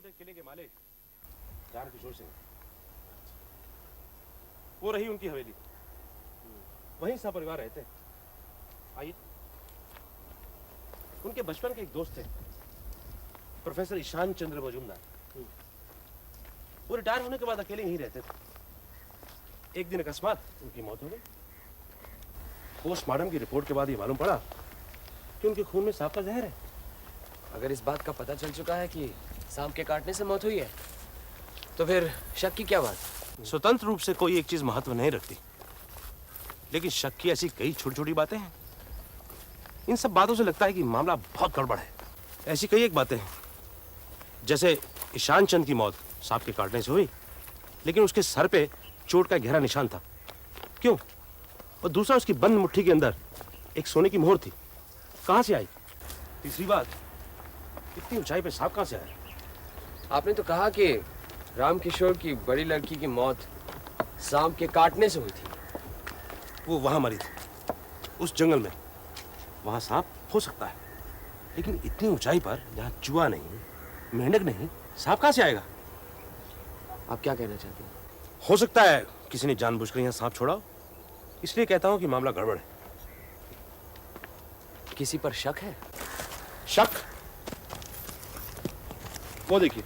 टूटे किले के मालिक रामकिशोर सिंह, वो रही उनकी हवेली, वहीं सा परिवार रहते हैं। आइए, उनके बचपन के एक दोस्त थे प्रोफेसर ईशान चंद्र मजूमदार। वो रिटायर होने के बाद अकेले यहीं रहते थे। एक दिन अकस्मात उनकी मौत हो गई। पोस्टमार्टम की रिपोर्ट के बाद ये मालूम पड़ा कि उनके खून में सांप का जहर है। अगर इस बात का पता चल चुका है कि सांप के काटने से मौत हुई है, तो फिर शक की क्या बात? स्वतंत्र रूप से कोई एक चीज महत्व नहीं रखती, लेकिन शक की ऐसी कई छोटी छोटी बातें हैं। इन सब बातों से लगता है कि मामला बहुत गड़बड़ है। ऐसी कई एक बातें हैं, जैसे ईशान चंद की मौत सांप के काटने से हुई, लेकिन उसके सर पे चोट का गहरा निशान था। क्यों? और दूसरा, उसकी बंद मुट्ठी के अंदर एक सोने की मोहर थी, कहां से आई? तीसरी बात, इतनी ऊंचाई पे सांप कहां से आया? आपने तो कहा कि रामकिशोर की बड़ी लड़की की मौत सांप के काटने से हुई थी। वो वहां मरी थी, उस जंगल में। वहां सांप हो सकता है, लेकिन इतनी ऊंचाई पर जहां चूहा नहीं, मेंढक नहीं, सांप कहां से आएगा? आप क्या कहना चाहते हैं? हो सकता है किसी ने जानबूझकर यहां सांप छोड़ा हो, इसलिए कहता हूं कि मामला गड़बड़ है। किसी पर शक है? शक? वो देखिए,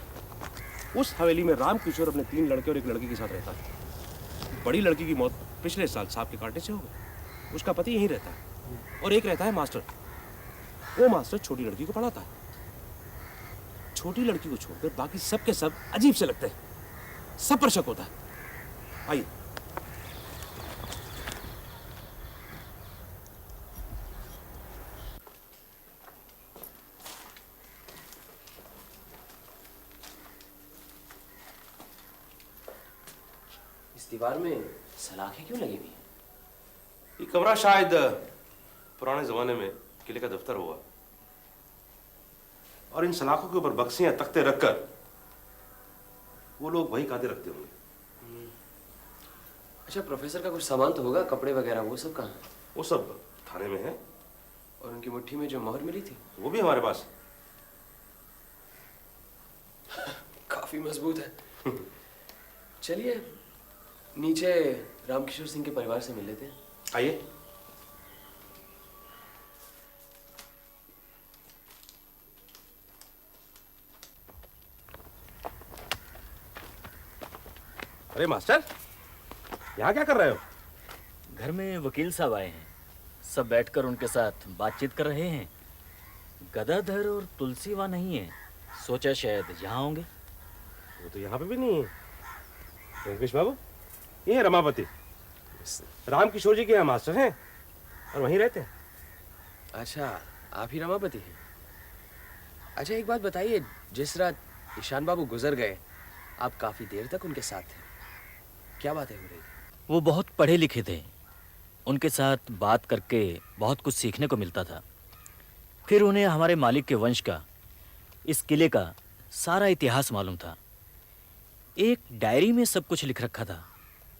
उस हवेली में रामकिशोर अपने 3 लड़के और एक लड़की के साथ रहता है। बड़ी लड़की की मौत पिछले साल सांप के काटने से हो गई। उसका पति यहीं रहता है, और एक रहता है मास्टर। वो मास्टर छोटी लड़की को पढ़ाता है। छोटी लड़की को छोड़कर बाकी सब के सब अजीब से लगते हैं, सब पर शक होता है। आइए, इस दीवार में सलाखें क्यों लगी हुई हैं? ये कमरा शायद पुराने जमाने में किले का दफ्तर हुआ, और इन सलाखों के ऊपर बक्सियां तख्ते रखकर वो लोग वही कायदे रखते होंगे। अच्छा, प्रोफेसर का कुछ सामान तो होगा, कपड़े वगैरह, वो सब कहाँ है? वो सब थाने में है। और उनकी मुट्ठी में जो मोहर मिली थी वो भी हमारे पास। काफी मजबूत है। चलिए नीचे रामकिशोर सिंह के परिवार से मिल लेते हैं। आइए। अरे मास्टर, यहाँ क्या कर रहे हो? घर में वकील साहब आए हैं, सब बैठकर उनके साथ बातचीत कर रहे हैं। गदाधर और तुलसी वहाँ नहीं है, सोचा शायद यहाँ होंगे। वो तो यहाँ पे भी नहीं है। रंकेश बाबू, ये है रमापति, रामकिशोर जी के यहाँ मास्टर हैं और वहीं रहते हैं। अच्छा, आप ही रमापति हैं? अच्छा, एक बात बताइए, जिस रात ईशान बाबू गुजर गए, आप काफी देर तक उनके साथ थे, क्या बातें हो रही थी? वो बहुत पढ़े लिखे थे, उनके साथ बात करके बहुत कुछ सीखने को मिलता था। फिर उन्हें हमारे मालिक के वंश का, इस किले का सारा इतिहास मालूम था। एक डायरी में सब कुछ लिख रखा था,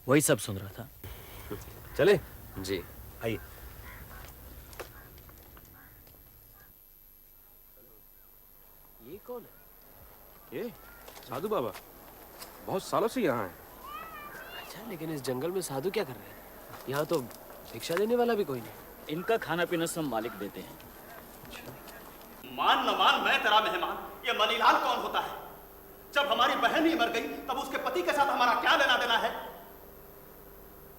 वही सब सुन रहा था। चले? जी आइए। ये कौन है? ये साधु बाबा बहुत सालों से यहाँ हैं। अच्छा, लेकिन इस जंगल में साधु क्या कर रहे हैं? यहाँ तो भिक्षा देने वाला भी कोई नहीं। इनका खाना पीना सब मालिक देते हैं। मान न मान, मैं तेरा मेहमान, ये मनीलाल कौन होता है? जब हमारी बहन ही मर गई, तब उसके पति के साथ हमारा क्या लेना देना है?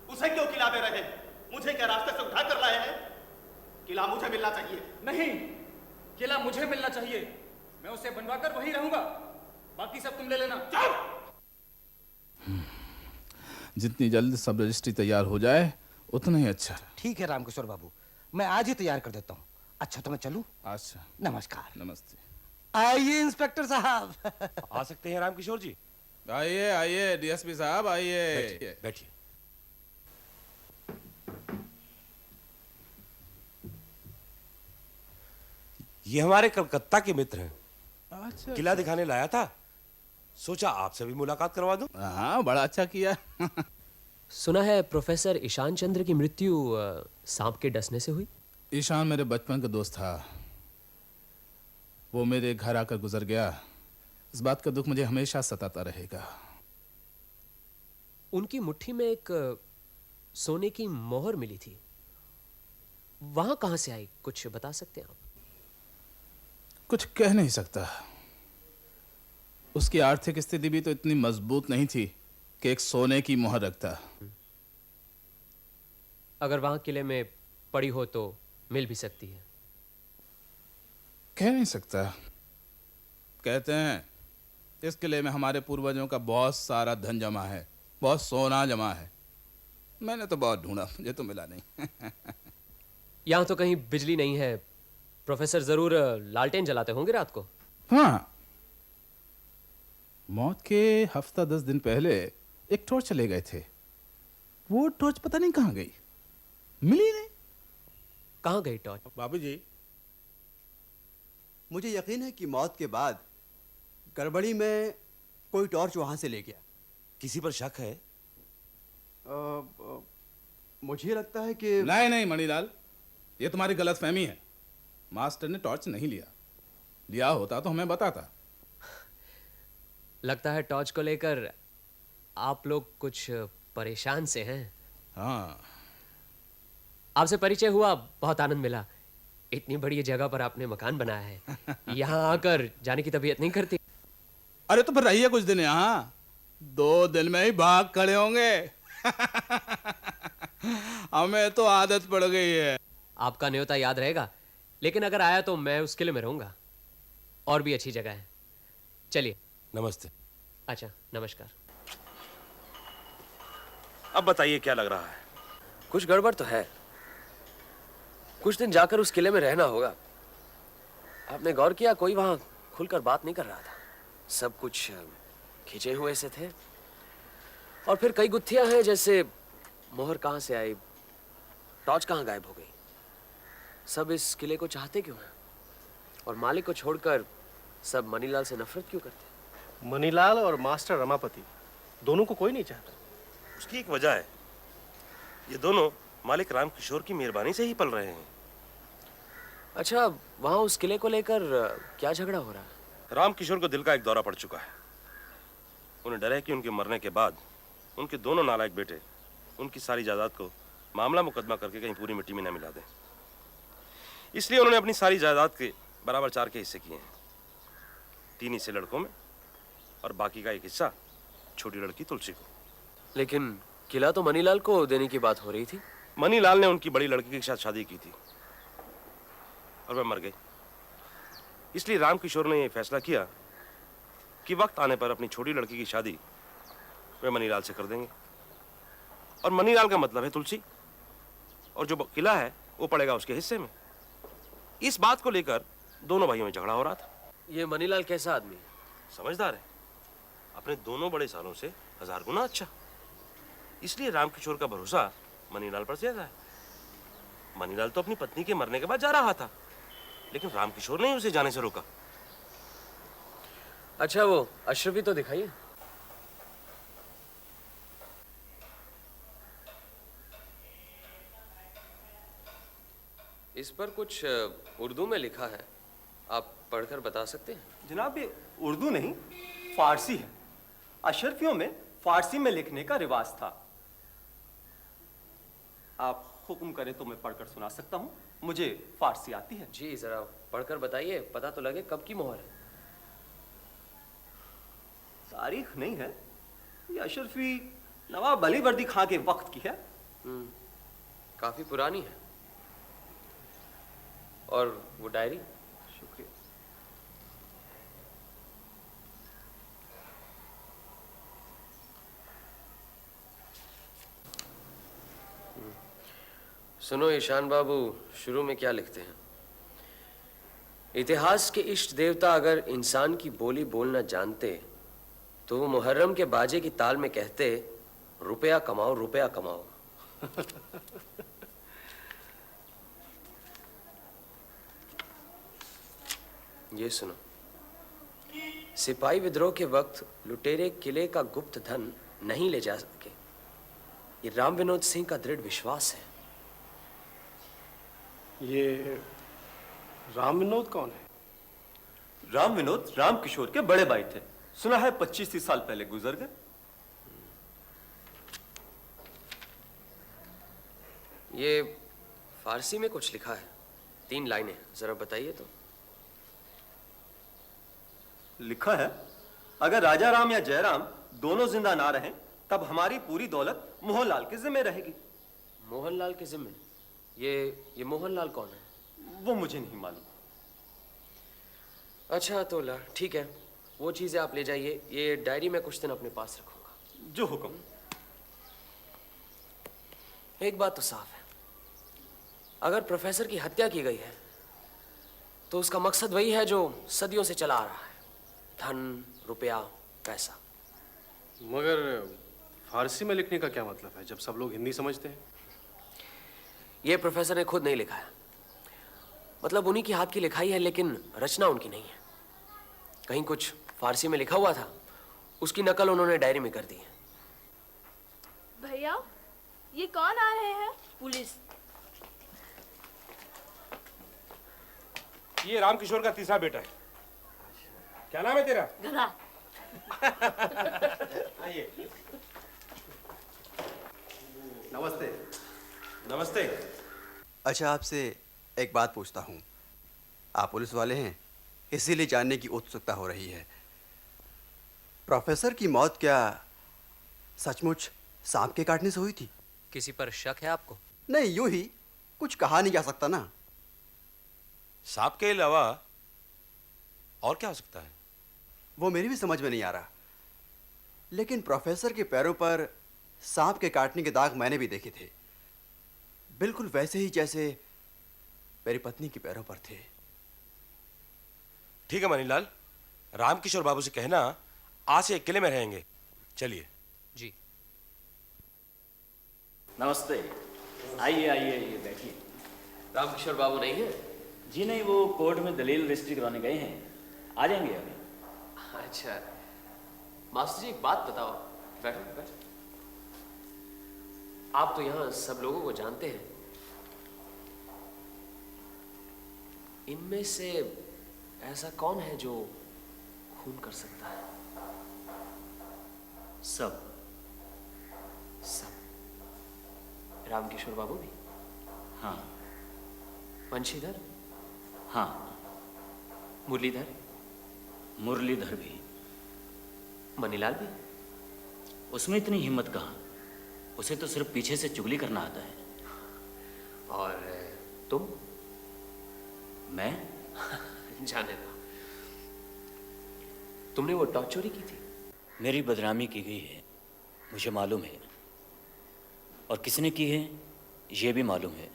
उसे क्यों किला दे रहे हैं? मुझे क्या रास्ते से उठा कर लाए हैं? किला मुझे मिलना चाहिए। नहीं, किला मुझे मिलना चाहिए। मैं उसे बनवाकर वहीं रहूंगा, बाकी सब तुम ले लेना। जितनी जल्द सब रजिस्ट्री तैयार हो जाए उतना ही अच्छा। ठीक है रामकिशोर बाबू, मैं आज ही तैयार कर देता हूँ। अच्छा, तो मैं चलूं? अच्छा, नमस्कार। नमस्ते। आइए इंस्पेक्टर साहब। आ सकते हैं रामकिशोर जी? आइए आइए डीएसपी साहब, आइए बैठिए। ये हमारे कलकत्ता के मित्र हैं। अच्छा, किला दिखाने लाया था, सोचा आपसे भी मुलाकात करवा दूं। हाँ, बड़ा अच्छा किया। सुना है प्रोफेसर ईशान चंद्र की मृत्यु सांप के डसने से हुई? ईशान मेरे बचपन का दोस्त था, वो मेरे घर आकर गुजर गया। इस बात का दुख मुझे हमेशा सताता रहेगा। उनकी मुट्ठी में एक सोने की मोहर मिली थी, वहां कहां से आई, कुछ बता सकते हैं आप? कुछ कह नहीं सकता। उसकी आर्थिक स्थिति भी तो इतनी मजबूत नहीं थी कि एक सोने की मोहर रखता। अगर वहां किले में पड़ी हो तो मिल भी सकती है। कह नहीं सकता। कहते हैं इस किले में हमारे पूर्वजों का बहुत सारा धन जमा है, बहुत सोना जमा है। मैंने तो बहुत ढूंढा, मुझे तो मिला नहीं। यहां तो कहीं बिजली नहीं है। प्रोफेसर जरूर लालटेन जलाते होंगे रात को। हाँ, मौत के हफ्ता 10 दिन पहले एक टॉर्च ले गए थे। वो टॉर्च पता नहीं कहाँ गई, मिली नहीं। कहां गई टॉर्च? बाबूजी, मुझे यकीन है कि मौत के बाद गड़बड़ी में कोई टॉर्च वहां से ले गया। किसी पर शक है? मुझे लगता है कि नहीं नहीं मणिलाल, ये तुम्हारी गलतफहमी है। मास्टर ने टॉर्च नहीं लिया, लिया होता तो हमें बताता। लगता है टॉर्च को लेकर आप लोग कुछ परेशान से हैं। हाँ, आपसे परिचय हुआ, बहुत आनंद मिला। इतनी बड़ी जगह पर आपने मकान बनाया है, यहाँ आकर जाने की तबीयत नहीं करती? अरे तो फिर रहिए कुछ दिन यहाँ, 2 दिन में ही भाग खड़े होंगे। हमें तो आदत पड़ गई है। आपका न्योता याद रहेगा, लेकिन अगर आया तो मैं उस किले में रहूंगा। और भी अच्छी जगह है। चलिए। नमस्ते। अच्छा, नमस्कार। अब बताइए क्या लग रहा है? कुछ गड़बड़ तो है। कुछ दिन जाकर उस किले में रहना होगा। आपने गौर किया, कोई वहां खुलकर बात नहीं कर रहा था। सब कुछ खिंचे हुए से थे। और फिर कई गुत्थियां हैं, जैसे मोहर कहां से आई, टॉर्च कहां गायब हो गई। सब इस किले को चाहते क्यों हैं? और मालिक को छोड़कर सब मनीलाल से नफरत क्यों करते हैं? मनीलाल और मास्टर रमापति दोनों को कोई नहीं चाहता। उसकी एक वजह है, ये दोनों मालिक राम किशोर की मेहरबानी से ही पल रहे हैं। अच्छा, वहां उस किले को लेकर क्या झगड़ा हो रहा है? राम किशोर को दिल का एक दौरा पड़ चुका है। उन्हें डर है कि उनके मरने के बाद उनके दोनों नालायक बेटे उनकी सारी जायदाद को मामला मुकदमा करके कहीं पूरी मिट्टी में न मिला दें। इसलिए उन्होंने अपनी सारी जायदाद के बराबर 4 के हिस्से किए हैं। 3 हिस्से लड़कों में और बाकी का 1 हिस्सा छोटी लड़की तुलसी को। लेकिन किला तो मनीलाल को देने की बात हो रही थी। मनीलाल ने उनकी बड़ी लड़की के साथ शादी की थी और वह मर गई। इसलिए राम किशोर ने यह फैसला किया कि वक्त आने पर अपनी छोटी लड़की की शादी वे मनीलाल से कर देंगे। और मनीलाल का मतलब है तुलसी, और जो किला है वो पड़ेगा उसके हिस्से में। इस बात को लेकर दोनों भाइयों में झगड़ा हो रहा था। ये मनीलाल कैसा आदमी है? समझदार है, अपने दोनों बड़े सालों से 1000 गुना अच्छा। इसलिए राम किशोर का भरोसा मनीलाल पर ज्यादा है। मनीलाल तो अपनी पत्नी के मरने के बाद जा रहा था, लेकिन राम किशोर ने उसे जाने से रोका। अच्छा, वो अशरफी तो दिखाइए। इस पर कुछ उर्दू में लिखा है, आप पढ़कर बता सकते हैं? जनाब, ये उर्दू नहीं, फारसी है। अशरफियों में फारसी में लिखने का रिवाज था। आप हुक्म करें तो मैं पढ़कर सुना सकता हूँ, मुझे फारसी आती है। जी जरा पढ़कर बताइए, पता तो लगे कब की मोहर है। तारीख नहीं है, ये अशरफी नवाब अली वर्दी खां के वक्त की है। काफी पुरानी है। और वो डायरी? शुक्रिया। सुनो ईशान बाबू, शुरू में क्या लिखते हैं? इतिहास के इष्ट देवता अगर इंसान की बोली बोलना जानते तो वो मुहर्रम के बाजे की ताल में कहते, रुपया कमाओ रुपया कमाओ। ये सुनो, सिपाही विद्रोह के वक्त लुटेरे किले का गुप्त धन नहीं ले जा सके, ये राम विनोद सिंह का दृढ़ विश्वास है। ये राम विनोद कौन है? राम विनोद राम किशोर के बड़े भाई थे। सुना है 25-30 साल पहले गुजर गए। ये फारसी में कुछ लिखा है, 3 लाइनें, जरा बताइए तो। लिखा है, अगर राजा राम या जयराम दोनों जिंदा ना रहें तब हमारी पूरी दौलत मोहनलाल के जिम्मे रहेगी। मोहनलाल के जिम्मे? ये मोहनलाल कौन है? वो मुझे नहीं मालूम। अच्छा तो ठीक है, वो चीजें आप ले जाइए, ये डायरी मैं कुछ दिन अपने पास रखूंगा। जो हुक्म। एक बात तो साफ है, अगर प्रोफेसर की हत्या की गई है तो उसका मकसद वही है जो सदियों से चला आ रहा है, धन, रुपया, पैसा। मगर फारसी में लिखने का क्या मतलब है जब सब लोग हिंदी समझते हैं? ये प्रोफेसर ने खुद नहीं लिखा है, मतलब उन्हीं की हाथ की लिखाई है, लेकिन रचना उनकी नहीं है। कहीं कुछ फारसी में लिखा हुआ था, उसकी नकल उन्होंने डायरी में कर दी है। भैया, ये कौन आ रहे हैं? पुलिस। ये रामकिशोर का तीसरा बेटा है। क्या नाम है तेरा? गधा। आइए। नमस्ते। नमस्ते। अच्छा, आपसे एक बात पूछता हूँ। आप पुलिस वाले हैं, इसीलिए जानने की उत्सुकता हो रही है। प्रोफेसर की मौत क्या सचमुच सांप के काटने से हुई थी? किसी पर शक है आपको? नहीं, यूं ही कुछ कहा नहीं जा सकता ना। सांप के अलावा और क्या हो सकता है? वो मेरी भी समझ में नहीं आ रहा, लेकिन प्रोफेसर के पैरों पर सांप के काटने के दाग मैंने भी देखे थे, बिल्कुल वैसे ही जैसे मेरी पत्नी के पैरों पर थे। ठीक है मनीलाल, रामकिशोर बाबू से कहना आज से एक किले में रहेंगे। चलिए। जी। नमस्ते। आइए आइए आइए, बैठिए। रामकिशोर बाबू नहीं है? जी नहीं, वो कोर्ट में दलील रजिस्ट्री कराने गए हैं, आ जाएंगे अभी। अच्छा, मास्टर जी एक बात बताओ। बैठो बैठो। आप तो यहाँ सब लोगों को जानते हैं, इनमें से ऐसा कौन है जो खून कर सकता है? सब। रामकिशोर बाबू भी? हाँ। वंशीधर? हाँ। मुरलीधर? मुरलीधर भी। मनीलाल भी? उसमें इतनी हिम्मत कहाँ, उसे तो सिर्फ पीछे से चुगली करना आता है। और तुम? मैं? जाने दो। तुमने वो टॉर्च चोरी की थी? मेरी बदनामी की गई है, मुझे मालूम है, और किसने की है ये भी मालूम है।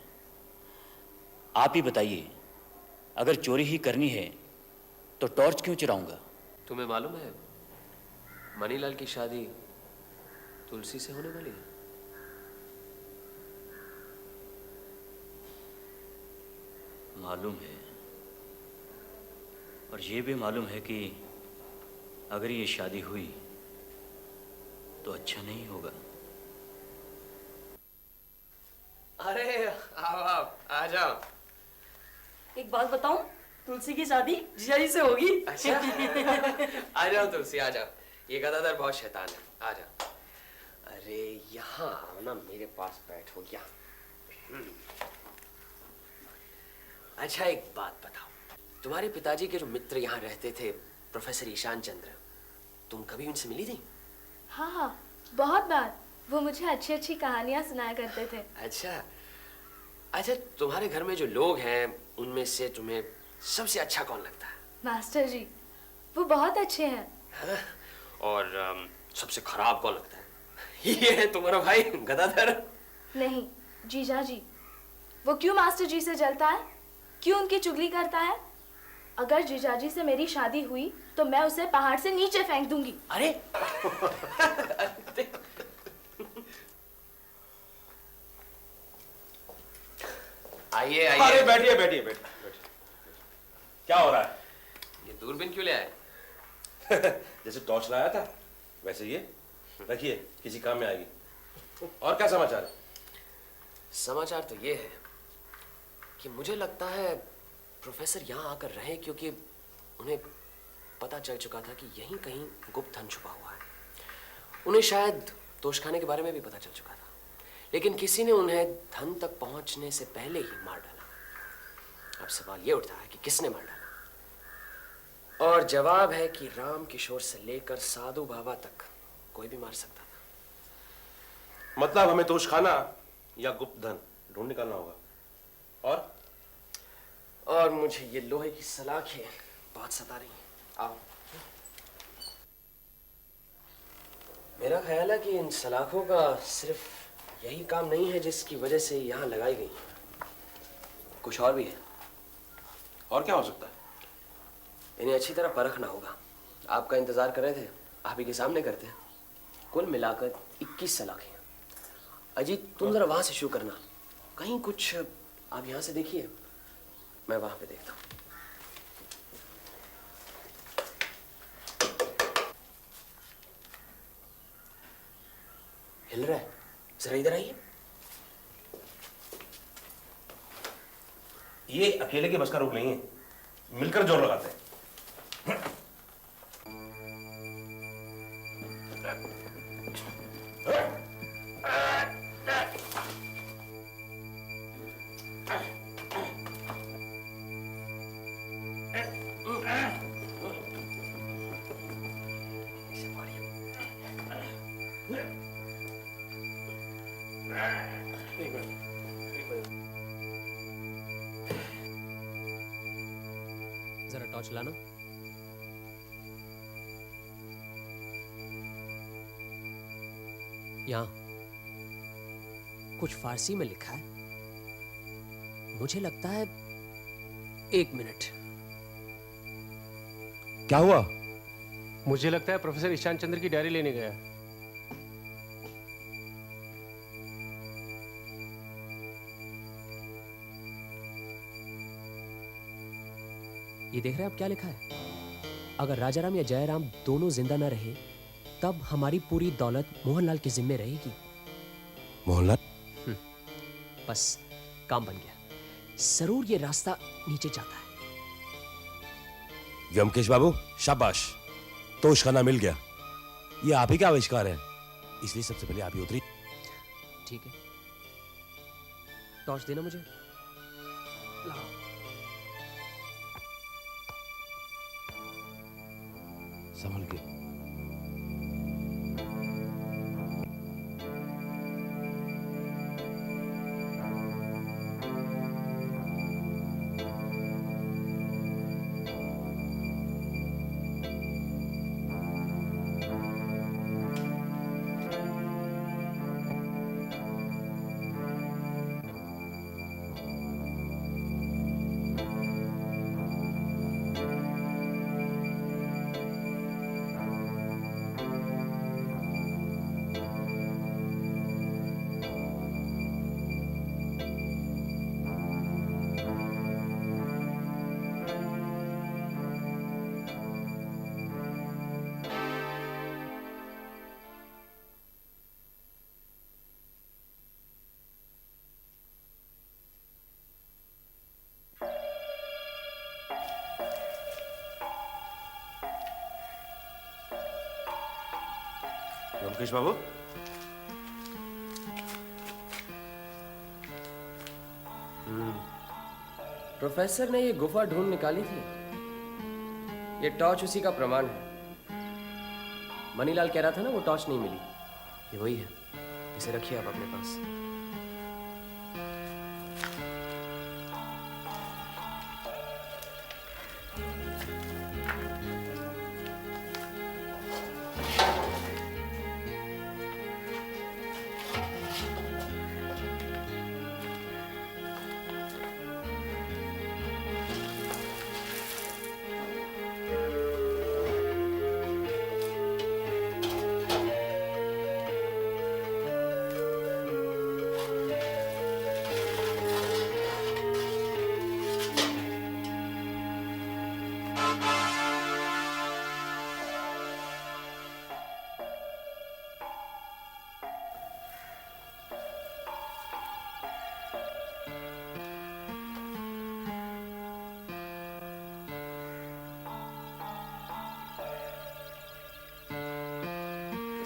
आप ही बताइए, अगर चोरी ही करनी है तो टॉर्च क्यों चुराऊंगा? तुम्हें मालूम है मनीलाल की शादी तुलसी से होने वाली है? मालूम है, और ये भी मालूम है कि अगर ये शादी हुई तो अच्छा नहीं होगा। अरे आओ आ जाओ। एक बात बताऊं, तुलसी की शादी जीजाजी से होगी। अच्छा। आ जाओ तुलसी, आ जाओ। ये गदाधर बहुत शैतान है, आ जाओ। अरे यहाँ आओ ना, मेरे पास बैठो यहाँ। अच्छा एक बात बताओ, तुम्हारे पिताजी के जो मित्र यहाँ रहते थे, प्रोफेसर ईशान चंद्र, तुम कभी उनसे मिली थी? हाँ हाँ, बहुत बार। वो मुझे अच्छी अच्छी कहानियां सुनाया करते थे। अच्छा अच्छा, तुम्हारे घर में जो लोग हैं उनमें से तुम्हें सबसे अच्छा कौन लगता है? मास्टर जी, वो बहुत अच्छे हैं। हाँ? और सबसे खराब कौन लगता है? ये है तुम्हारा भाई गदाधर। नहीं, जीजा जी। वो क्यों मास्टर जी से जलता है, क्यों उनकी चुगली करता है? अगर जीजाजी से मेरी शादी हुई तो मैं उसे पहाड़ से नीचे फेंक दूंगी। अरे आइए आइए। अरे बैठिए बैठिए बैठिए। क्या हो रहा है? ये दूरबीन क्यों ले आए? जैसे टॉर्च लाया था वैसे ये रखिए, किसी काम में आएगी। और क्या समाचार है? समाचार तो ये है कि मुझे लगता है प्रोफेसर यहाँ आकर रहे क्योंकि उन्हें पता चल चुका था कि यहीं कहीं गुप्त धन छुपा हुआ है। उन्हें शायद तोशखाने के बारे में भी पता चल चुका था, लेकिन किसी ने उन्हें धन तक पहुंचने से पहले ही मार डाला। अब सवाल ये उठता है कि किसने मार डाला, और जवाब है कि राम किशोर से लेकर साधु बाबा तक कोई भी मार सकता था। मतलब हमें तोशखाना या गुप्त धन ढूंढ निकालना होगा। और मुझे ये लोहे की सलाखें बहुत सता रही हैं। आओ। मेरा ख्याल है कि इन सलाखों का सिर्फ यही काम नहीं है जिसकी वजह से यहाँ लगाई गई, कुछ और भी है। और क्या हो सकता है? इन्हें अच्छी तरह परखना होगा। आपका इंतजार कर रहे थे, आप ही के सामने करते हैं। कुल मिलाकर 21 सलाखें। अजीत, तुम जरा वहां से शुरू करना। कहीं कुछ आप यहां से देखिए, मैं वहां पे देखता हूं। हिल रहा है, जरा इधर आइए। ये अकेले के बस का रोग नहीं है, मिलकर जोर लगाते हैं। जरा टॉर्च लाना। यहाँ कुछ फारसी में लिखा है, मुझे लगता है। 1 मिनट। क्या हुआ? मुझे लगता है प्रोफेसर ईशान चंद्र की डायरी लेने गया। ये देख रहे हैं आप क्या लिखा है? अगर राजाराम या जयराम दोनों जिंदा न रहे तब हमारी पूरी दौलत मोहनलाल के जिम्मे रहेगी। मोहनलाल? बस काम बन गया। जरूर ये रास्ता नीचे जाता है। व्योमकेश बाबू, शाबाश, तोशखाना मिल गया। ये आप ही का आविष्कार है, इसलिए सबसे पहले आप ही उतरी। ठीक है, टॉर्च देना मुझे। लाओ। संभल के। व्योमकेश बाबू, प्रोफेसर ने ये गुफा ढूंढ निकाली थी। ये टॉर्च उसी का प्रमाण है। मनीलाल कह रहा था ना वो टॉर्च नहीं मिली, ये वही है। इसे रखिए आप अपने पास।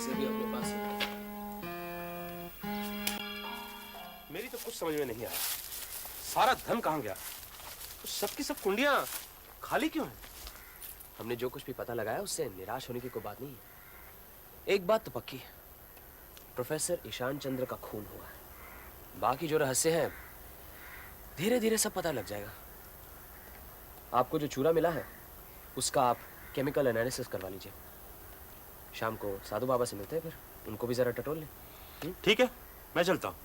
पैसे भी अपने पास हैं। मेरी तो कुछ समझ में नहीं आया, सारा धन कहाँ गया? तो सबकी सब कुंडियां खाली क्यों हैं? हमने जो कुछ भी पता लगाया उससे निराश होने की कोई बात नहीं है। एक बात तो पक्की है, प्रोफेसर ईशान चंद्र का खून हुआ है। बाकी जो रहस्य है धीरे धीरे सब पता लग जाएगा। आपको जो चूरा मिला है उसका आप केमिकल एनालिसिस करवा लीजिए। शाम को साधु बाबा से मिलते हैं, फिर उनको भी जरा टटोल लें। ठीक है, मैं चलता हूँ।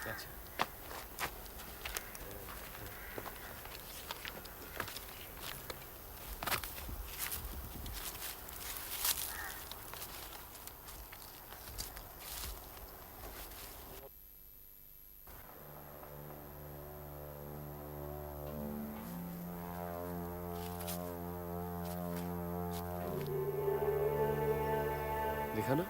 अच्छा। लिखा ना?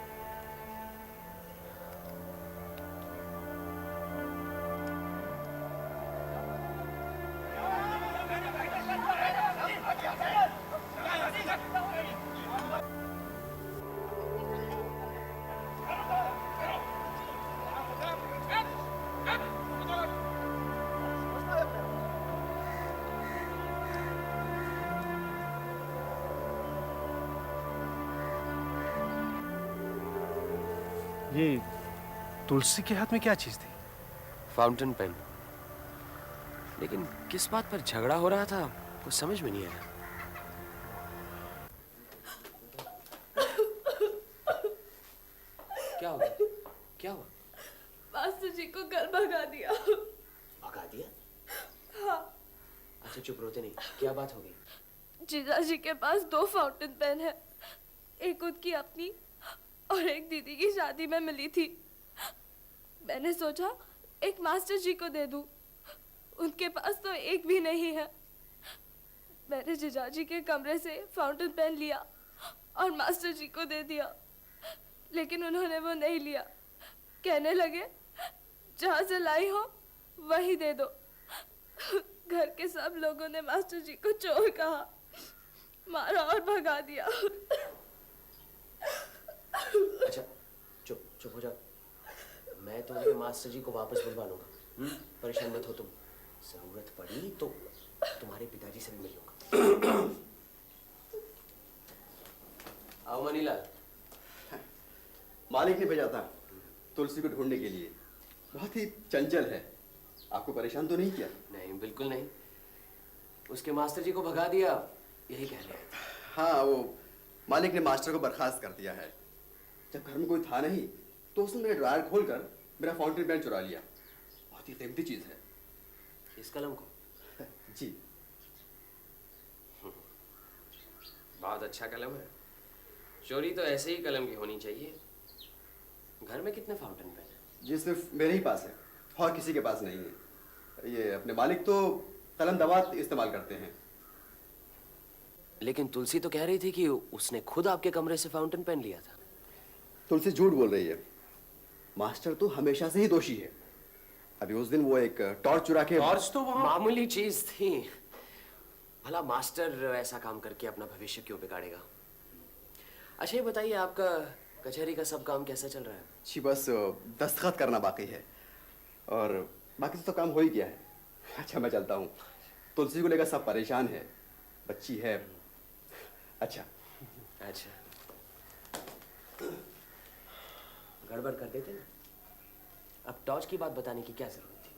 ये तुलसी के हाथ में क्या चीज थी? Fountain pen. लेकिन किस बात पर झगड़ा हो रहा था कुछ समझ में नहीं आया। क्या हुआ? क्या हुआ? मास्टर जी को कल भगा दिया। भगा दिया? हाँ। अच्छा चुप रोते नहीं, क्या बात हो गई? जीजा जी के पास 2 फाउंटेन पेन है, एक उनकी अपनी और एक दीदी की शादी में मिली थी। मैंने सोचा एक मास्टर जी को दे दूं, उनके पास तो एक भी नहीं है। मैंने जीजा जी के कमरे से फाउंटेन पेन लिया और मास्टर जी को दे दिया, लेकिन उन्होंने वो नहीं लिया। कहने लगे जहाँ से लाई हो वही दे दो। घर के सब लोगों ने मास्टर जी को चोर कहा, मारा और भगा दिया। अच्छा चुप चुप हो जाओ, मैं तुम्हारे मास्टर जी को वापस बुलवा लूंगा। परेशान मत हो तुम, जरूरत पड़ी तो तुम्हारे पिताजी से भी मिल लूंगा। आओ मनीलाल। मालिक ने भेजा था तुलसी को ढूंढने के लिए, बहुत ही चंचल है। आपको परेशान तो नहीं किया? नहीं बिल्कुल नहीं, उसके मास्टर जी को भगा दिया यही कह रहे हैं। हाँ, वो मालिक ने मास्टर को बर्खास्त कर दिया है। जब घर में कोई था नहीं तो उसने मेरे ड्रायर खोलकर मेरा फाउंटेन पेन चुरा लिया। बहुत ही कीमती चीज है। इस कलम को? जी। बहुत अच्छा कलम है। चोरी तो ऐसे ही कलम की होनी चाहिए। घर में कितने फाउंटेन पेन हैं? जी सिर्फ मेरे ही पास है और किसी के पास नहीं है। ये अपने मालिक तो कलम दवात इस्तेमाल करते हैं। लेकिन तुलसी तो कह रही थी कि उसने खुद आपके कमरे से फाउंटेन पेन लिया था। तुलसी झूठ बोल रही है। मास्टर तो हमेशा से ही दोषी है। अभी उस दिन वो एक टॉर्च चुरा के टॉर्च तो वहाँ मामूली चीज थी। भला मास्टर ऐसा काम करके अपना भविष्य क्यों बिगाड़ेगा? अच्छा ये बताइए, आपका कचहरी का सब काम कैसा चल रहा है? जी बस दस्तखत करना बाकी है और बाकी तो काम हो ही गया है। अच्छा मैं चलता हूँ। तुलसी को लेकर सब परेशान है, बच्ची है। अच्छा अच्छा, गड़बड़ कर देते ना। अब टॉर्च की बात बताने की क्या जरूरत थी?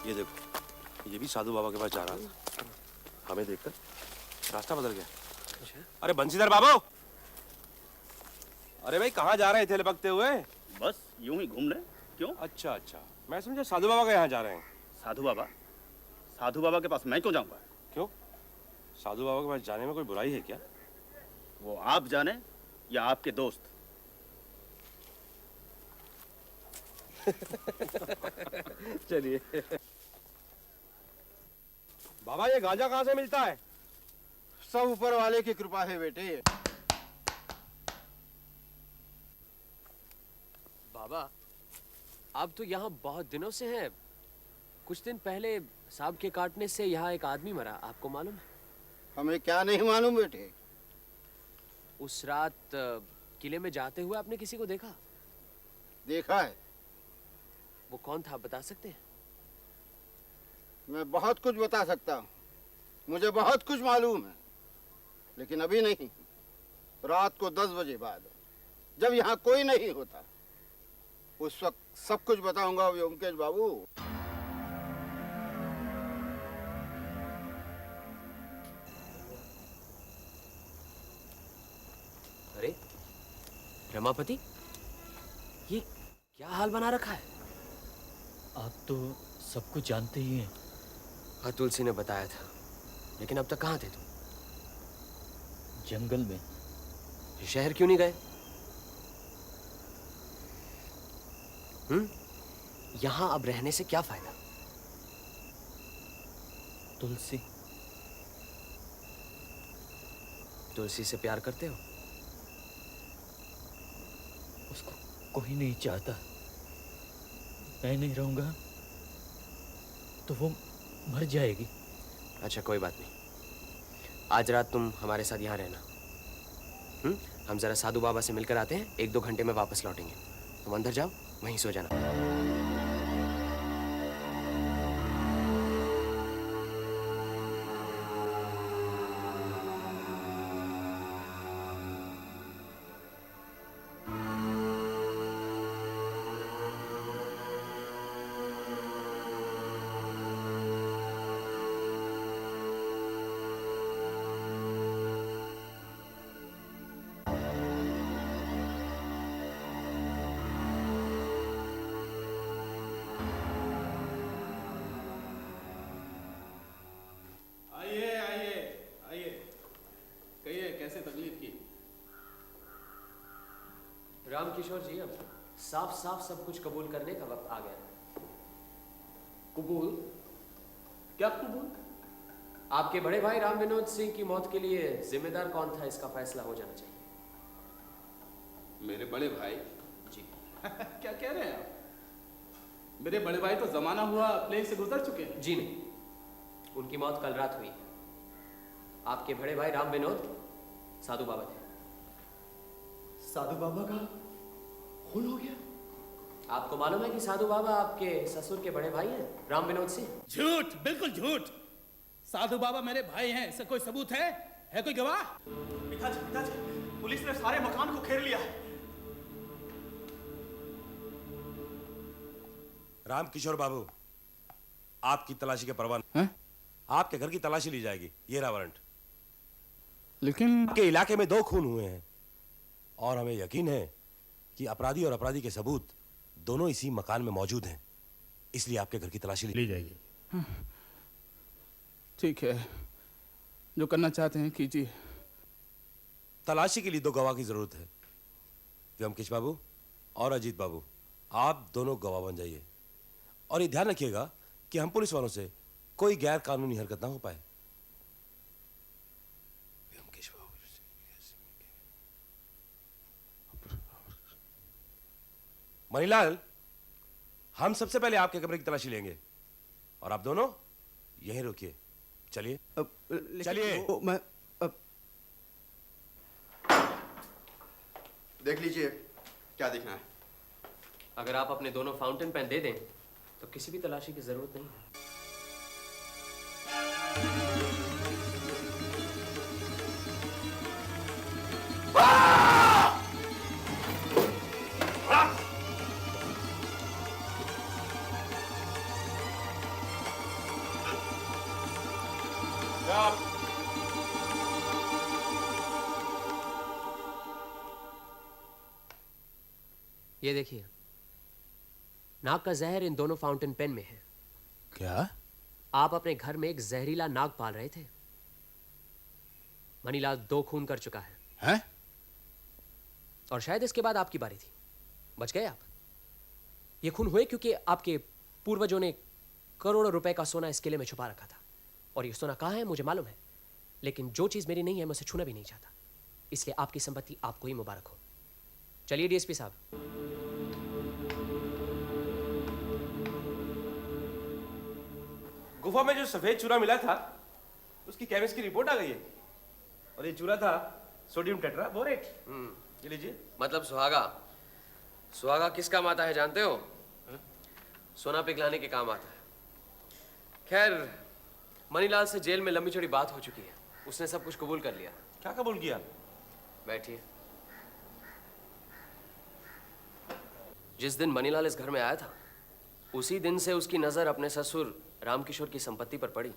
ये देखो, ये भी साधु बाबा के पास जा रहा था। हमें देखकर रास्ता बदल गया। अरे बंसीधर बाबू, अरे भाई कहाँ जा रहे थे लपकते हुए? बस यूं ही घूमने। क्यों? अच्छा अच्छा, मैं समझा साधु बाबा के यहाँ जा रहे हैं। साधु बाबा? साधु बाबा के पास मैं क्यों जाऊंगा? क्यों? साधु बाबा के पास जाने में कोई बुराई है क्या? वो आप जाने या आपके दोस्त। चलिए। बाबा ये गांजा कहाँ से मिलता है? सब ऊपर वाले की कृपा है बेटे। बाबा आप तो यहाँ बहुत दिनों से हैं, कुछ दिन पहले सांप के काटने से यहाँ एक आदमी मरा, आपको मालूम है? हमें क्या नहीं मालूम बेटे। उस रात किले में जाते हुए आपने किसी को देखा? देखा है। वो कौन था, आप बता सकते हैं? मैं बहुत कुछ बता सकता हूँ, मुझे बहुत कुछ मालूम है, लेकिन अभी नहीं। रात को 10 बजे बाद, जब यहाँ कोई नहीं होता, उस वक्त सब कुछ बताऊंगा व्योमकेश बाबू। अरे रमापति, ये क्या हाल बना रखा है? आप तो सब कुछ जानते ही हैं। हाँ, तुलसी ने बताया था, लेकिन अब तक कहाँ थे तुम? जंगल में। शहर क्यों नहीं गए? यहाँ अब रहने से क्या फायदा? तुलसी। तुलसी से प्यार करते हो? उसको कोई नहीं चाहता। मैं नहीं रहूंगा तो वो मर जाएगी। अच्छा, कोई बात नहीं। आज रात तुम हमारे साथ यहाँ रहना। हम जरा साधु बाबा से मिलकर आते हैं, 1-2 घंटे में वापस लौटेंगे। तुम अंदर जाओ, वहीं सो जाना। आइए आइए आइए, कहिए कैसे तकलीफ की? राम किशोर जी, अब साफ साफ सब कुछ कबूल करने का वक्त आ गया। कबूल? क्या कबूल? आपके बड़े भाई राम विनोद सिंह की मौत के लिए जिम्मेदार कौन था, इसका फैसला हो जाना चाहिए। मेरे बड़े भाई? जी। क्या कह रहे हैं आप? मेरे बड़े भाई तो जमाना हुआ प्लेग से गुजर चुके हैं। जी नहीं, उनकी मौत कल रात हुई। आपके बड़े भाई राम विनोद साधु बाबा थे। साधु बाबा का खून हो गया? आपको मालूम है कि साधु बाबा आपके ससुर के बड़े भाई हैं, राम विनोद सिंह? झूठ, बिल्कुल झूठ। साधु बाबा मेरे भाई हैं, इसका कोई सबूत है? कोई गवाह? पिताजी, पुलिस ने सारे मकान को घेर लिया है। राम किशोर बाबू, आपकी तलाशी के परवान हैं? आपके घर की तलाशी ली जाएगी। ये रहा वारंट। लेकिन आपके इलाके में 2 खून हुए हैं और हमें यकीन है कि अपराधी और अपराधी के सबूत दोनों इसी मकान में मौजूद हैं, इसलिए आपके घर की तलाशी ली जाएगी। ठीक है, जो करना चाहते हैं कीजिए। तलाशी के लिए 2 गवाह की जरूरत है। व्योमकेश बाबू और अजीत बाबू, आप दोनों गवाह बन जाइए और ये ध्यान रखिएगा कि हम पुलिस वालों से कोई गैर कानूनी हरकत ना हो पाए। मणिलाल, हम सबसे पहले आपके कमरे की तलाशी लेंगे और आप दोनों यहीं रुकिए। चलिए चलिए। मैं देख लीजिए क्या देखना है। अगर आप अपने दोनों फाउंटेन पेन दे दें तो किसी भी तलाशी की जरूरत नहीं है। ये देखिए, नाग का जहर इन दोनों फाउंटेन पेन में है। क्या? आप अपने घर में एक जहरीला नाग पाल रहे थे। मणिलाल 2 खून कर चुका है। हैं? और शायद इसके बाद आपकी बारी थी। बच गए आप। ये खून हुए क्योंकि आपके पूर्वजों ने करोड़ों रुपए का सोना इस किले में छुपा रखा था। और ये सोना कहाँ है मुझे मालूम है, लेकिन जो चीज मेरी नहीं है मैं उसे छूना भी नहीं चाहता। इसलिए आपकी संपत्ति आपको ही मुबारक हो। चलिए डीएसपी साहब। गुफा में जो सफेद चूरा मिला था उसकी केमिस्ट की रिपोर्ट आ गई है और ये चूरा था सोडियम टेट्राबोरेट। ये लीजिए। मतलब सुहागा। सुहागा किस काम आता है जानते हो? सोना पिघलाने के काम आता है। खैर, मनीलाल से जेल में लंबी चौड़ी बात हो चुकी है। उसने सब कुछ कबूल कर लिया। क्या कबूल किया? बैठिए। जिस दिन मनीलाल इस घर में आया था उसी दिन से उसकी नजर अपने ससुर रामकिशोर की संपत्ति पर पड़ी।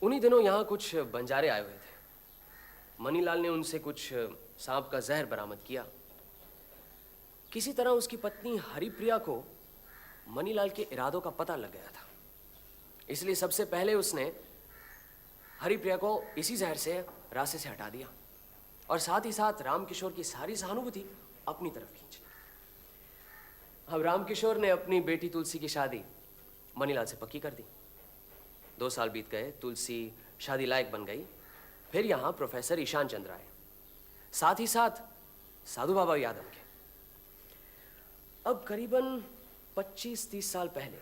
उन्हीं दिनों यहां कुछ बंजारे आए हुए थे। मनीलाल ने उनसे कुछ सांप का जहर बरामद किया। किसी तरह उसकी पत्नी हरिप्रिया को मनीलाल के इरादों का पता लग गया था, इसलिए सबसे पहले उसने हरिप्रिया को इसी जहर से रास्ते से हटा दिया और साथ ही साथ रामकिशोर की सारी सहानुभूति अपनी तरफ खींची। अब रामकिशोर ने अपनी बेटी तुलसी की शादी मनीलाल से पक्की कर दी। 2 साल बीत गए, तुलसी शादी लायक बन गई। फिर यहाँ प्रोफेसर ईशान चंद्र आए, साथ ही साथ साधु बाबा यादव के। अब करीबन 25-30 साल पहले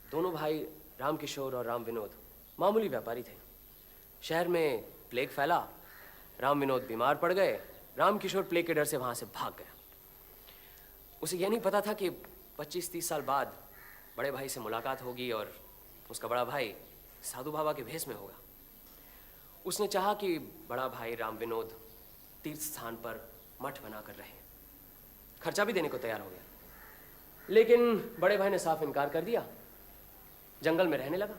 दोनों भाई रामकिशोर और राम विनोद मामूली व्यापारी थे। शहर में प्लेग फैला, राम विनोद बीमार पड़ गए। रामकिशोर प्लेग के डर से वहां से भाग गया। उसे यह नहीं पता था कि 25-30 साल बाद बड़े भाई से मुलाकात होगी और उसका बड़ा भाई साधु बाबा के भेष में होगा। उसने चाहा कि बड़ा भाई राम विनोद तीर्थ स्थान पर मठ बनाकर रहे, खर्चा भी देने को तैयार हो गया। लेकिन बड़े भाई ने साफ इनकार कर दिया। जंगल में रहने लगा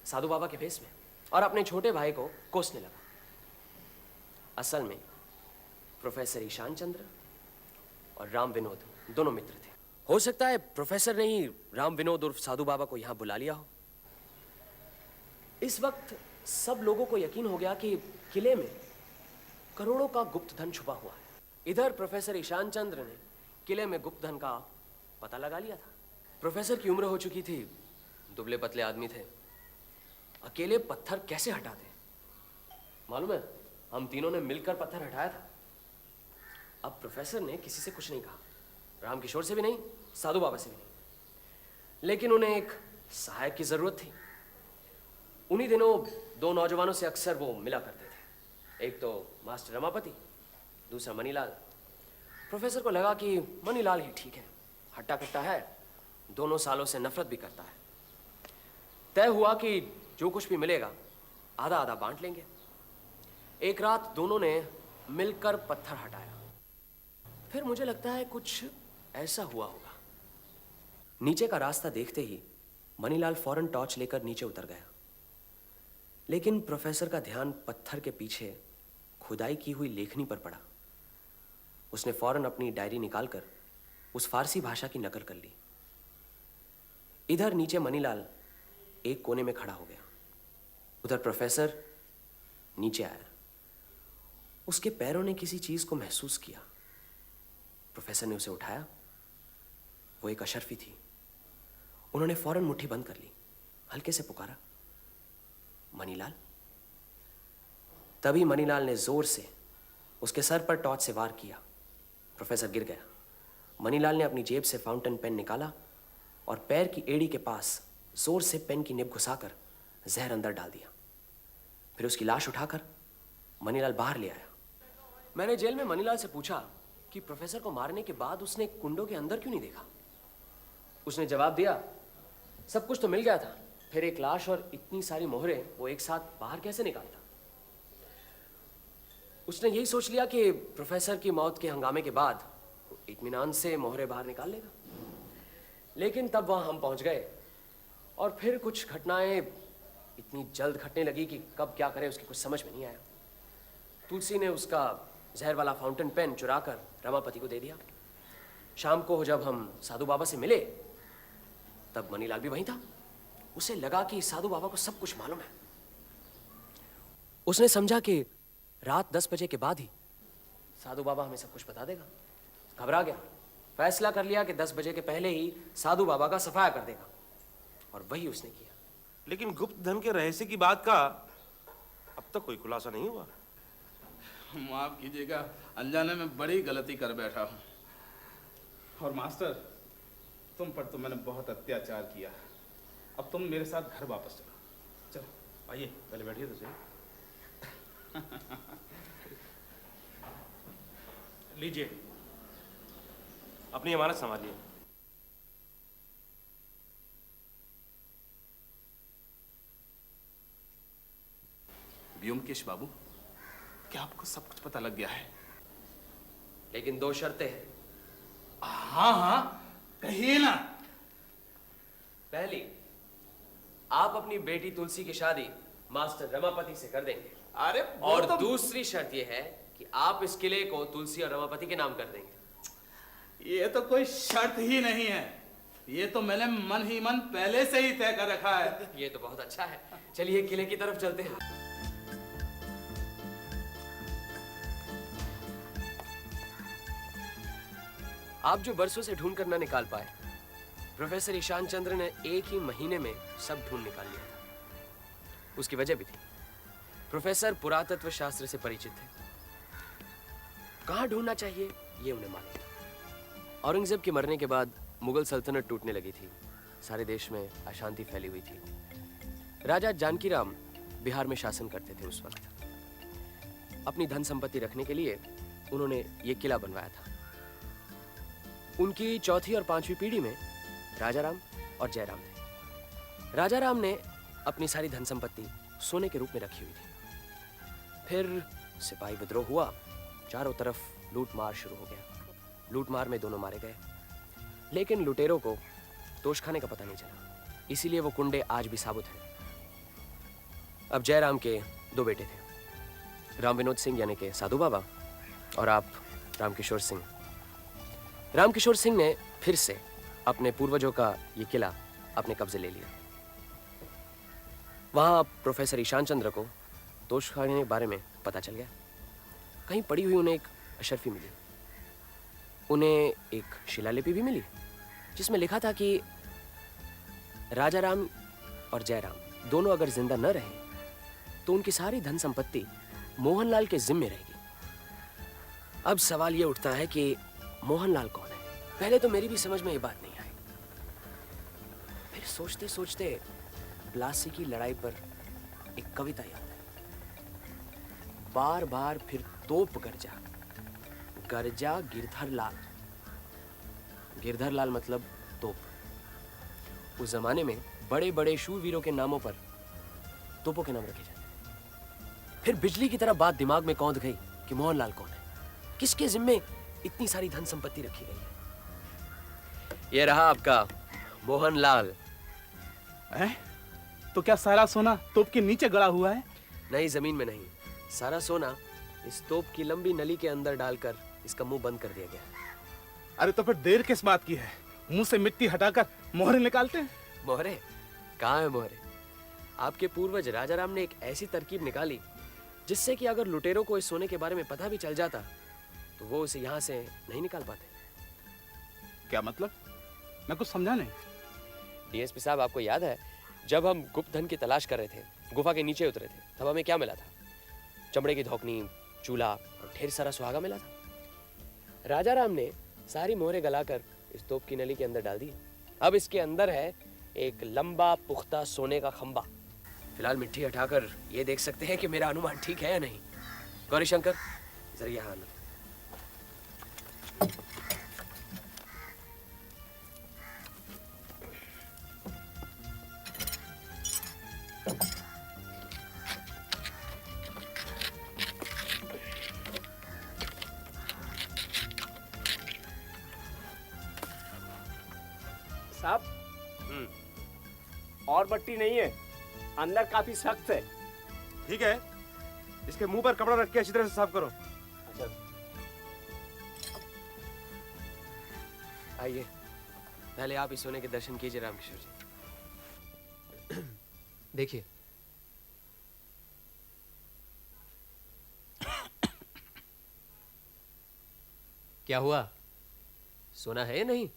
साधु बाबा के भेष में और अपने छोटे भाई को कोसने लगा। असल में प्रोफेसर ईशान चंद्र और राम विनोद दोनों मित्र थे। हो सकता है प्रोफेसर ने ही राम विनोद उर्फ साधु बाबा को यहां बुला लिया हो। इस वक्त सब लोगों को यकीन हो गया कि किले में करोड़ों का गुप्त धन छुपा हुआ है। इधर प्रोफेसर ईशान चंद्र ने किले में गुप्त धन का पता लगा लिया था। प्रोफेसर की उम्र हो चुकी थी, दुबले पतले आदमी थे। अकेले पत्थर कैसे हटाते मालूम है? हम तीनों ने मिलकर पत्थर हटाया था। अब प्रोफेसर ने किसी से कुछ नहीं कहा, रामकिशोर से भी नहीं, साधु बाबा से भी नहीं। लेकिन उन्हें एक सहायक की जरूरत थी। उन्हीं दिनों 2 नौजवानों से अक्सर वो मिला करते थे। एक तो मास्टर रमापति, दूसरा मनीलाल। प्रोफेसर को लगा कि मनीलाल ही ठीक है, हट्टा कट्टा है, दोनों सालों से नफरत भी करता है। तय हुआ कि जो कुछ भी मिलेगा आधा आधा बांट लेंगे। एक रात दोनों ने मिलकर पत्थर हटाया। फिर मुझे लगता है कुछ ऐसा हुआ होगा। नीचे का रास्ता देखते ही मनीलाल फौरन टॉर्च लेकर नीचे उतर गया। लेकिन प्रोफेसर का ध्यान पत्थर के पीछे खुदाई की हुई लेखनी पर पड़ा। उसने फौरन अपनी डायरी निकालकर उस फारसी भाषा की नकल कर ली। इधर नीचे मनीलाल एक कोने में खड़ा हो गया, उधर प्रोफेसर नीचे आया। उसके पैरों ने किसी चीज को महसूस किया। प्रोफेसर ने उसे उठाया। वो एक अशर्फी थी। उन्होंने फौरन मुट्ठी बंद कर ली, हल्के से पुकारा, मनीलाल। तभी मनीलाल ने जोर से उसके सर पर टॉर्च से वार किया। प्रोफेसर गिर गया। मनीलाल ने अपनी जेब से फाउंटेन पेन निकाला और पैर की एड़ी के पास जोर से पेन की निब घुसाकर जहर अंदर डाल दिया। फिर उसकी लाश उठाकर मनीलाल बाहर ले आया। मैंने जेल में मनीलाल से पूछा कि प्रोफेसर को मारने के बाद उसने कुंडों के अंदर क्यों नहीं देखा। उसने जवाब दिया, सब कुछ तो मिल गया था, फिर एक लाश और इतनी सारी मोहरें वो एक साथ बाहर कैसे निकालता। उसने यही सोच लिया कि प्रोफेसर की मौत के हंगामे के बाद इत्मीनान से मोहरें बाहर निकाल लेगा। लेकिन तब वहां हम पहुंच गए और फिर कुछ घटनाएं इतनी जल्द घटने लगी कि कब क्या करें उसकी कुछ समझ में नहीं आया। तुलसी ने उसका जहर वाला फाउंटेन पेन चुराकर रमापति को दे दिया। शाम को जब हम साधु बाबा से मिले तब मनीलाल भी वहीं था। उसे लगा कि साधु बाबा को सब कुछ मालूम है। उसने समझा कि रात 10 बजे के बाद ही साधु बाबा हमें सब कुछ बता देगा। घबरा गया। फैसला कर लिया कि 10 बजे के पहले ही साधु बाबा का सफाया कर देगा, और वही उसने किया। लेकिन गुप्त धन के रहस्य की बात का अब तक कोई खुलासा नहीं हुआ। माफ कीजिएगा, अनजाने में बड़ी गलती कर बैठा हूँ। और मास्टर, तुम पर तो मैंने बहुत अत्याचार किया। अब तुम मेरे साथ घर वापस चलो। चलो आइए, पहले बैठिए तो सही। लीजिए, अपनी अमानत संभालिए। व्योमकेश बाबू, क्या आपको सब कुछ पता लग गया है? लेकिन दो शर्तें हैं। हाँ हाँ, कहिए ना। पहली, आप अपनी बेटी तुलसी की शादी मास्टर रमापति से कर देंगे। अरे और दूसरी शर्त यह है कि आप इस किले को तुलसी और रमापति के नाम कर देंगे। ये तो कोई शर्त ही नहीं है, ये तो मैंने मन ही मन पहले से ही तय कर रखा है। ये तो बहुत अच्छा है। चलिए किले की तरफ चलते हैं। आप जो बरसों से ढूंढ कर न निकाल पाए, प्रोफेसर ईशान चंद्र ने एक ही महीने में सब ढूंढ निकाल लिया था। उसकी वजह भी थी, प्रोफेसर पुरातत्व शास्त्र से परिचित थे। कहां ढूंढना चाहिए ये उन्हें मालूम था। औरंगजेब के मरने के बाद मुगल सल्तनत टूटने लगी थी, सारे देश में अशांति फैली हुई थी। राजा जानकी राम बिहार में शासन करते थे उस वक्त। अपनी धन संपत्ति रखने के लिए उन्होंने ये किला बनवाया था। उनकी चौथी और पांचवी पीढ़ी में राजाराम और जयराम थे। राजाराम ने अपनी सारी धन संपत्ति सोने के रूप में रखी हुई थी। फिर सिपाही विद्रोह हुआ, चारों तरफ लूट मार शुरू हो गया। लूट मार में दोनों मारे गए, लेकिन लुटेरों को तोशखाने का पता नहीं चला, इसीलिए वो कुंडे आज भी साबुत हैं। अब जयराम के दो बेटे थे, राम विनोद सिंह यानी कि साधु बाबा, और आप रामकिशोर सिंह। रामकिशोर सिंह ने फिर से अपने पूर्वजों का ये किला अपने कब्जे ले लिया। वहां प्रोफेसर ईशान चंद्र को तोशखाने के बारे में पता चल गया। कहीं पड़ी हुई उन्हें एक अशर्फी मिली। उन्हें एक शिलालिपि भी मिली जिसमें लिखा था कि राजाराम और जयराम दोनों अगर जिंदा न रहे तो उनकी सारी धन संपत्ति मोहनलाल के जिम्मे रहेगी। अब सवाल यह उठता है कि मोहनलाल कौन है? पहले तो मेरी भी समझ में ये बात नहीं आई। फिर सोचते सोचते प्लासी की लड़ाई पर एक कविता याद आई। बार बार फिर तोप गरजा, गरजा गिरधर लाल। गिरधर लाल मतलब तोप। उस जमाने में बड़े बड़े शूरवीरों के नामों पर तोपों के नाम रखे जाते। फिर बिजली की तरह बात दिमाग में कौंध गई कि मोहनलाल कौन है, किसके जिम्मे इतनी सारी धन संपत्ति रखी गई है। यह रहा आपका मोहनलाल। तो क्या सारा सोना तोप के नीचे गड़ा हुआ है? नहीं, जमीन में नहीं। सारा सोना इस तोप की लंबी नली के अंदर डालकर इसका मुंह बंद कर दिया गया। अरे तो फिर देर किस बात की है? मुंह से मिट्टी हटाकर मोहरे निकालते हैं। मोहरे? कहाँ है मोहरे? आपके पूर्वज राजाराम ने एक ऐसी तरकीब निकाली जिससे कि अगर लुटेरों को इस सोने के बारे में पता भी चल जाता तो वो उसे यहाँ से नहीं निकाल पाते। क्या मतलब? मैं कुछ समझा नहीं। डीएसपी साहब, आपको याद है जब हम गुप्त धन की तलाश कर रहे थे, गुफा के नीचे उतरे थे, तब हमें क्या मिला था? चमड़े की धौकनी, चूल्हा और ढेर सारा सुहागा मिला था। राजाराम ने सारी मोहरे गलाकर इस तोप की नली के अंदर डाल दी। अब इसके अंदर है एक लंबा पुख्ता सोने का खंबा। फिलहाल मिट्टी हटाकर ये देख सकते हैं कि मेरा अनुमान ठीक है या नहीं। गौरीशंकर, जरा यहाँ आना। साहब, और मट्टी नहीं है, अंदर काफी सख्त है। ठीक है, इसके मुंह पर कपड़ा रख के अच्छी तरह से साफ करो। अच्छा, आइए, पहले आप इस सोने के दर्शन कीजिए रामकिशोर जी। देखिए, क्या हुआ? सोना है या नहीं?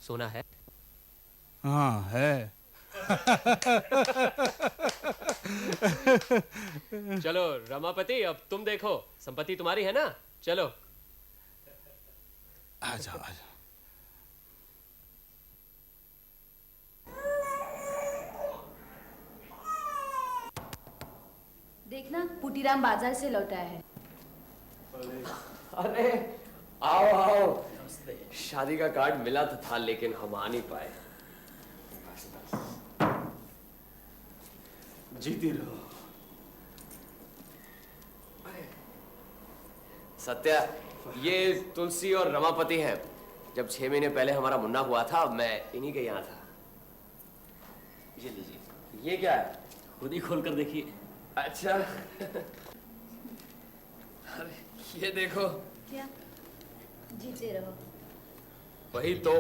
सोना है? हाँ है। चलो रमापति, अब तुम देखो, संपत्ति तुम्हारी है ना? चलो। आ जाओ आ जाओ। देखना, पुटीराम बाजार से लौटा है। अरे आओ आओ। शादी का कार्ड मिला तो था लेकिन हम आ नहीं पाए। जीती रहो। सत्या, ये तुलसी और रमापति हैं। जब 6 महीने पहले हमारा मुन्ना हुआ था, मैं इन्हीं के यहाँ था। ये लीजिए। ये क्या है? खुद ही खोल कर देखिए। अच्छा। अरे ये देखो। क्या? जीते रहो। वही तो।